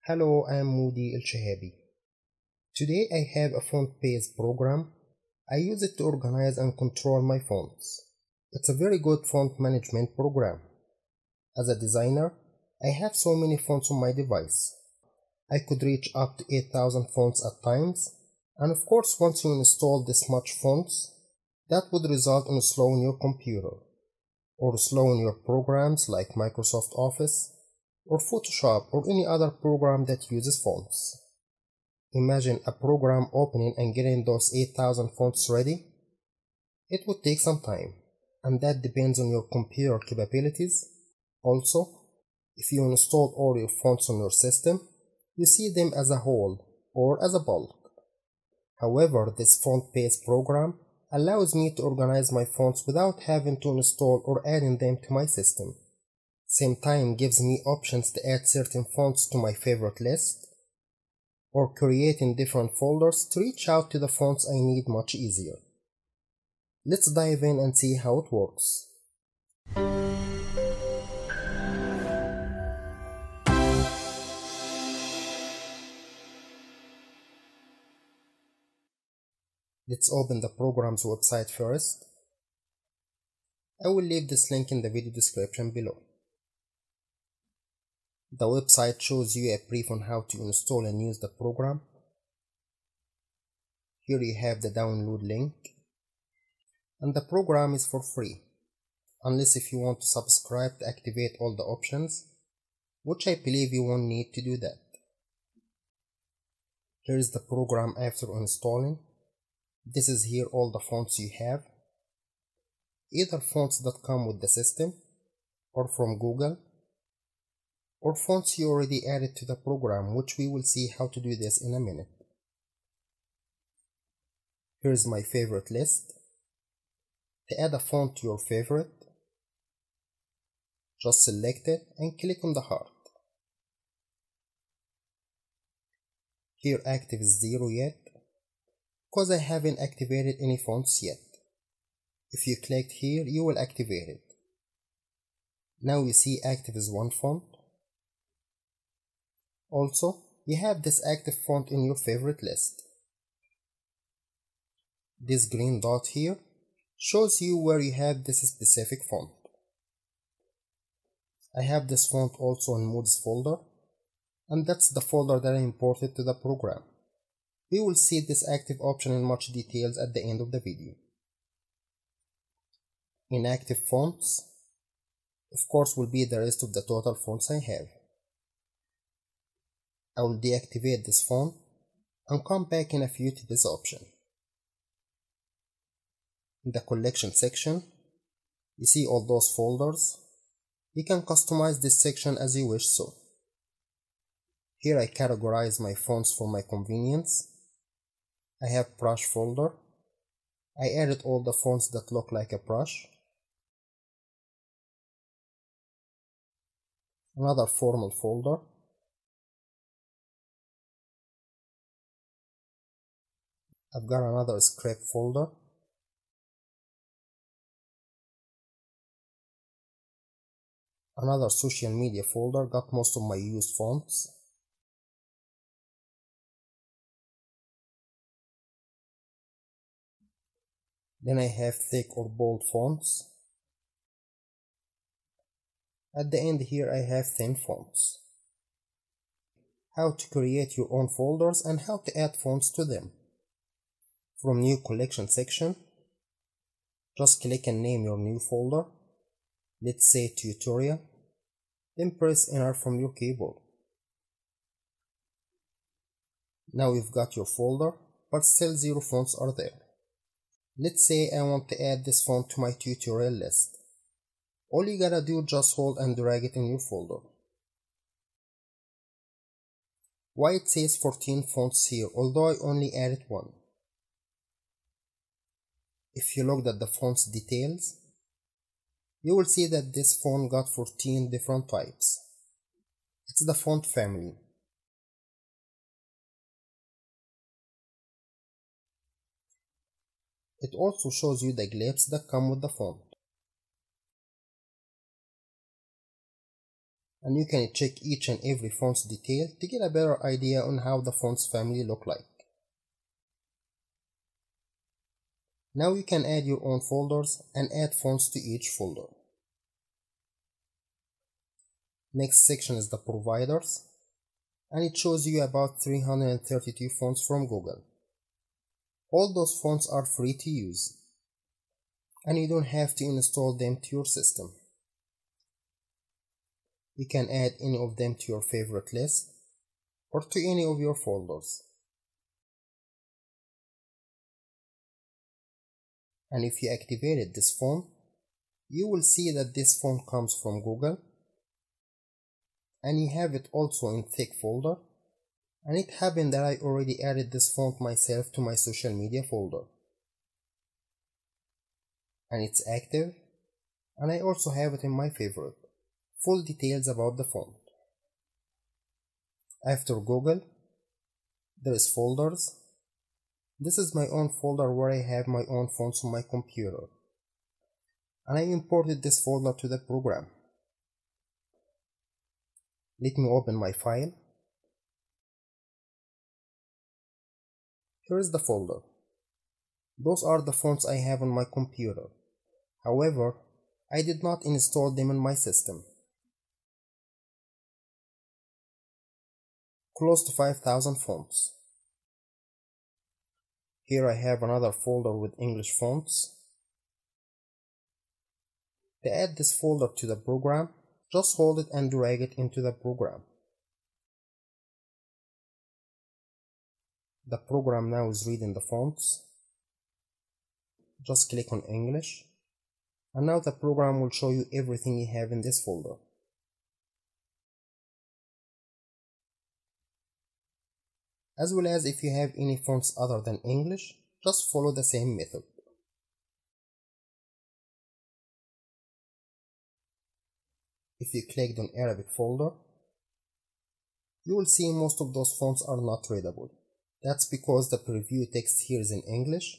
Hello, I am muhammed.alshehaby. Today I have a FontBase program. I use it to organize and control my fonts. It's a very good font management program. As a designer, I have so many fonts on my device. I could reach up to 8,000 fonts at times, and of course once you install this much fonts, that would result in slowing your computer, or slowing your programs like Microsoft Office, or Photoshop, or any other program that uses fonts. Imagine a program opening and getting those 8,000 fonts ready. It would take some time, and that depends on your computer capabilities. Also, if you install all your fonts on your system, you see them as a whole or as a bulk. However, this FontBase program allows me to organize my fonts without having to install or adding them to my system. Same time gives me options to add certain fonts to my favorite list, or creating different folders to reach out to the fonts I need much easier. Let's dive in and see how it works. Let's open the program's website first. I will leave this link in the video description below. The website shows you a brief on how to install and use the program. Here you have the download link, and the program is for free, unless if you want to subscribe to activate all the options, which I believe you won't need to do that. Here is the program after installing. This is here all the fonts you have, either fonts that come with the system, or from Google, or fonts you already added to the program, which we will see how to do this in a minute. Here's my favorite list. To add a font to your favorite, just select it and click on the heart. Here active is 0 yet, because I haven't activated any fonts yet. If you click here, you will activate it. Now you see active is 1 font. Also, you have this active font in your favorite list. This green dot here shows you where you have this specific font. I have this font also in Moods folder, and that's the folder that I imported to the program. We will see this active option in much details at the end of the video. Inactive fonts, of course, will be the rest of the total fonts I have. I will deactivate this font and come back in a few to this option. In the collection section, you see all those folders. You can customize this section as you wish so. Here I categorize my fonts for my convenience. I have brush folder. I added all the fonts that look like a brush. Another formal folder. I've got another script folder. Another social media folder, got most of my used fonts. Then I have thick or bold fonts. At the end here I have thin fonts. How to create your own folders and how to add fonts to them. From new collection section, just click and name your new folder. Let's say tutorial, then press enter from your keyboard. Now you've got your folder, but still 0 fonts are there. Let's say I want to add this font to my tutorial list. All you gotta do, just hold and drag it in your folder. Why it says 14 fonts here, although I only added 1? If you looked at the font's details, you will see that this font got 14 different types. It's the font family. It also shows you the glyphs that come with the font. and you can check each and every font's detail to get a better idea on how the font's family look like. Now you can add your own folders and add fonts to each folder. Next section is the providers, and it shows you about 332 fonts from Google. All those fonts are free to use, and you don't have to install them to your system. You can add any of them to your favorite list or to any of your folders. And if you activated this font, you will see that this font comes from Google, and you have it also in thick folder, and it happened that I already added this font myself to my social media folder. And it's active, and I also have it in my favorite. Full details about the font. After Google, there is folders. This is my own folder where I have my own fonts on my computer, and I imported this folder to the program. Let me open my file. Here is the folder. Those are the fonts I have on my computer. However, I did not install them in my system. Close to 5,000 fonts. Here I have another folder with English fonts. To add this folder to the program, just hold it and drag it into the program. The program now is reading the fonts. Just click on English, and now the program will show you everything you have in this folder. As well as if you have any fonts other than English, just follow the same method. If you clicked on Arabic folder, you will see most of those fonts are not readable. That's because the preview text here is in English.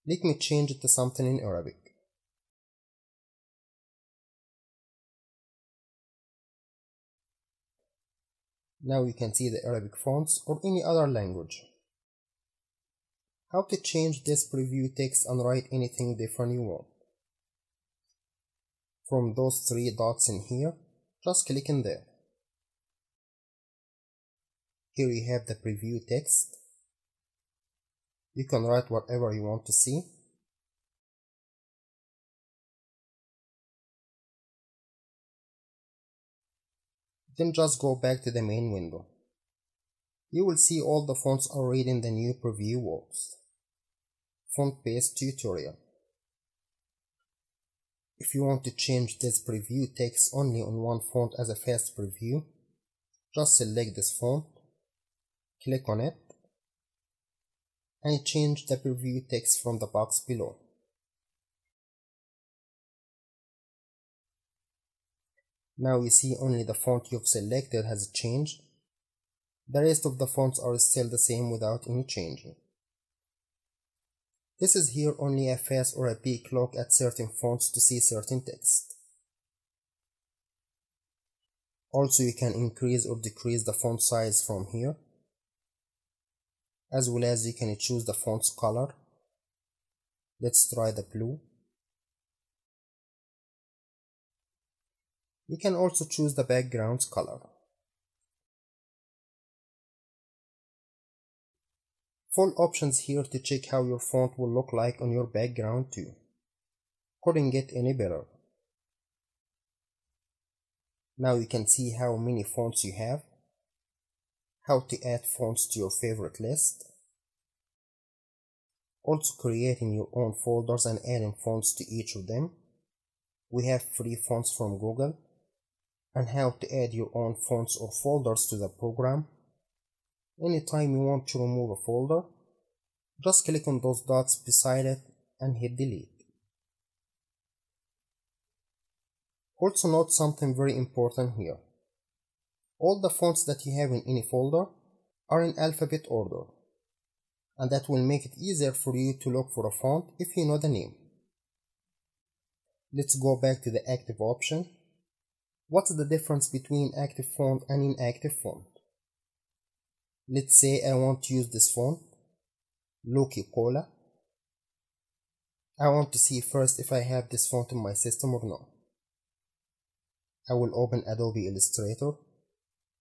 Let me change it to something in Arabic. Now you can see the Arabic fonts or any other language. How to change this preview text and write anything different you want. From those three dots in here, just click in there. Here you have the preview text. You can write whatever you want to see. Then just go back to the main window. You will see all the fonts are reading the new preview words. FontBase tutorial. If you want to change this preview text only on one font as a fast preview, just select this font, click on it, and change the preview text from the box below. Now you see only the font you've selected has changed. The rest of the fonts are still the same without any changing. This is here only a fast or a peek look at certain fonts to see certain text. Also, you can increase or decrease the font size from here, as well as you can choose the font's color. Let's try the blue. You can also choose the background's color. Full options here to check how your font will look like on your background too. Couldn't get any better. Now you can see how many fonts you have, how to add fonts to your favorite list, also creating your own folders and adding fonts to each of them. We have free fonts from Google, and how to add your own fonts or folders to the program. Anytime you want to remove a folder, just click on those dots beside it and hit delete. Also note something very important here. All the fonts that you have in any folder are in alphabet order, and that will make it easier for you to look for a font if you know the name. Let's go back to the active option. What's the difference between active font and inactive font? Let's say I want to use this font, Loki Cola. I want to see first if I have this font in my system or not. I will open Adobe Illustrator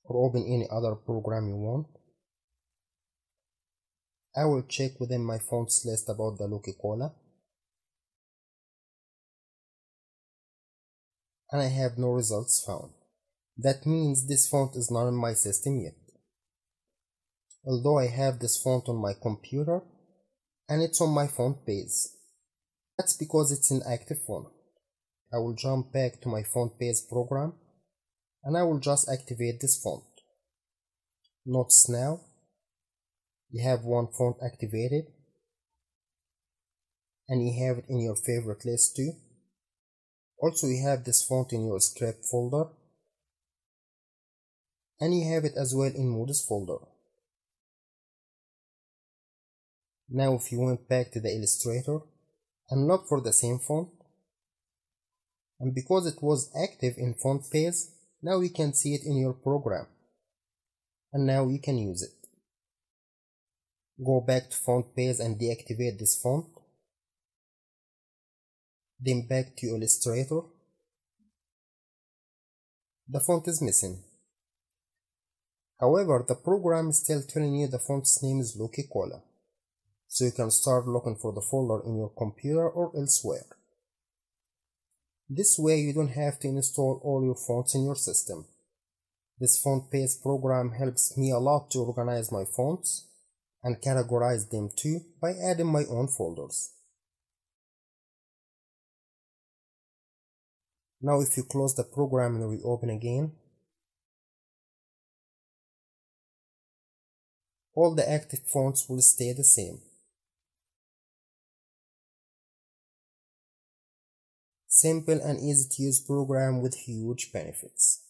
or open any other program you want. I will check within my fonts list about the Loki Cola, and I have no results found. That means this font is not in my system yet. Although I have this font on my computer and it's on my FontBase. That's because it's an active font. I will jump back to my FontBase program and I will just activate this font. Notice now you have one font activated and you have it in your favorite list too. Also you have this font in your script folder and you have it as well in Moods folder. Now if you went back to the Illustrator and look for the same font, and because it was active in FontBase, now you can see it in your program and now you can use it. Go back to FontBase and deactivate this font, then back to Illustrator. The font is missing. However, the program is still telling you the font's name is Loki Cola, so you can start looking for the folder in your computer or elsewhere. This way you don't have to install all your fonts in your system. This FontBase program helps me a lot to organize my fonts and categorize them too by adding my own folders. Now if you close the program and reopen again, all the active fonts will stay the same. Simple and easy to use program with huge benefits.